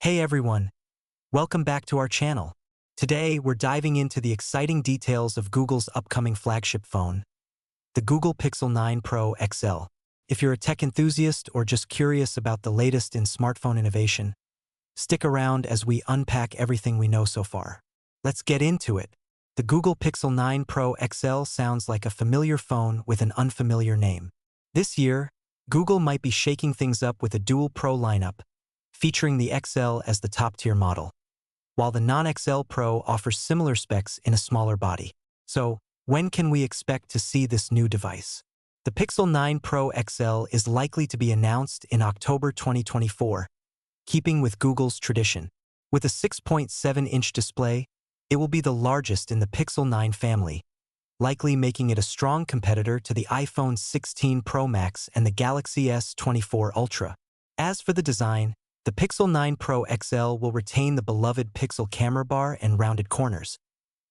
Hey everyone, welcome back to our channel. Today, we're diving into the exciting details of Google's upcoming flagship phone, the Google Pixel 9 Pro XL. If you're a tech enthusiast or just curious about the latest in smartphone innovation, stick around as we unpack everything we know so far. Let's get into it. The Google Pixel 9 Pro XL sounds like a familiar phone with an unfamiliar name. This year, Google might be shaking things up with a dual Pro lineup, featuring the XL as the top-tier model, while the non-XL Pro offers similar specs in a smaller body. So, when can we expect to see this new device? The Pixel 9 Pro XL is likely to be announced in October 2024, keeping with Google's tradition. With a 6.7-inch display, it will be the largest in the Pixel 9 family, likely making it a strong competitor to the iPhone 16 Pro Max and the Galaxy S24 Ultra. As for the design, the Pixel 9 Pro XL will retain the beloved Pixel camera bar and rounded corners,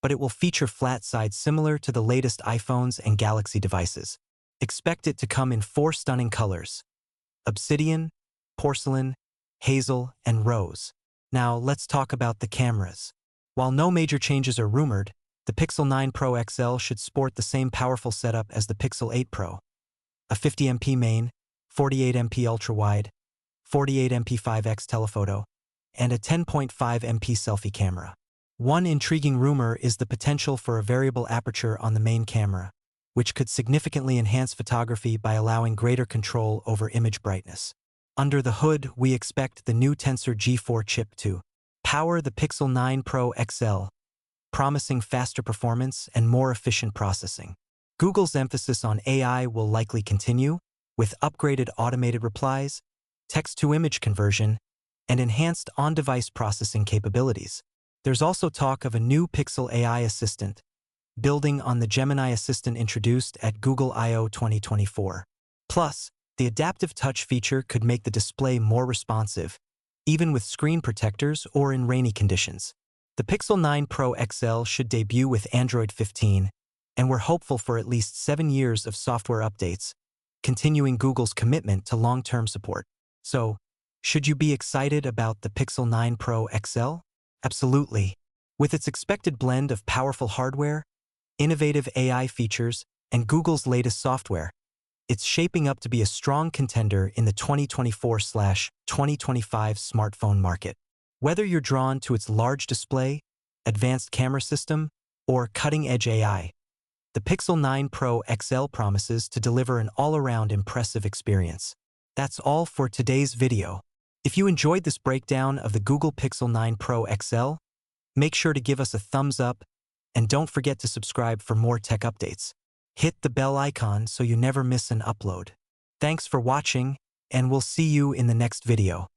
but it will feature flat sides similar to the latest iPhones and Galaxy devices. Expect it to come in 4 stunning colors: obsidian, porcelain, hazel, and rose. Now let's talk about the cameras. While no major changes are rumored, the Pixel 9 Pro XL should sport the same powerful setup as the Pixel 8 Pro: a 50MP main, 48MP ultra-wide, 48MP 5x telephoto, and a 10.5MP selfie camera. One intriguing rumor is the potential for a variable aperture on the main camera, which could significantly enhance photography by allowing greater control over image brightness. Under the hood, we expect the new Tensor G4 chip to power the Pixel 9 Pro XL, promising faster performance and more efficient processing. Google's emphasis on AI will likely continue, with upgraded automated replies, text-to-image conversion, and enhanced on-device processing capabilities. There's also talk of a new Pixel AI assistant, building on the Gemini assistant introduced at Google I/O 2024. Plus, the adaptive touch feature could make the display more responsive, even with screen protectors or in rainy conditions. The Pixel 9 Pro XL should debut with Android 15, and we're hopeful for at least 7 years of software updates, continuing Google's commitment to long-term support. So, should you be excited about the Pixel 9 Pro XL? Absolutely. With its expected blend of powerful hardware, innovative AI features, and Google's latest software, it's shaping up to be a strong contender in the 2024/2025 smartphone market. Whether you're drawn to its large display, advanced camera system, or cutting-edge AI, the Pixel 9 Pro XL promises to deliver an all-around impressive experience. That's all for today's video. If you enjoyed this breakdown of the Google Pixel 9 Pro XL, make sure to give us a thumbs up and don't forget to subscribe for more tech updates. Hit the bell icon so you never miss an upload. Thanks for watching, and we'll see you in the next video.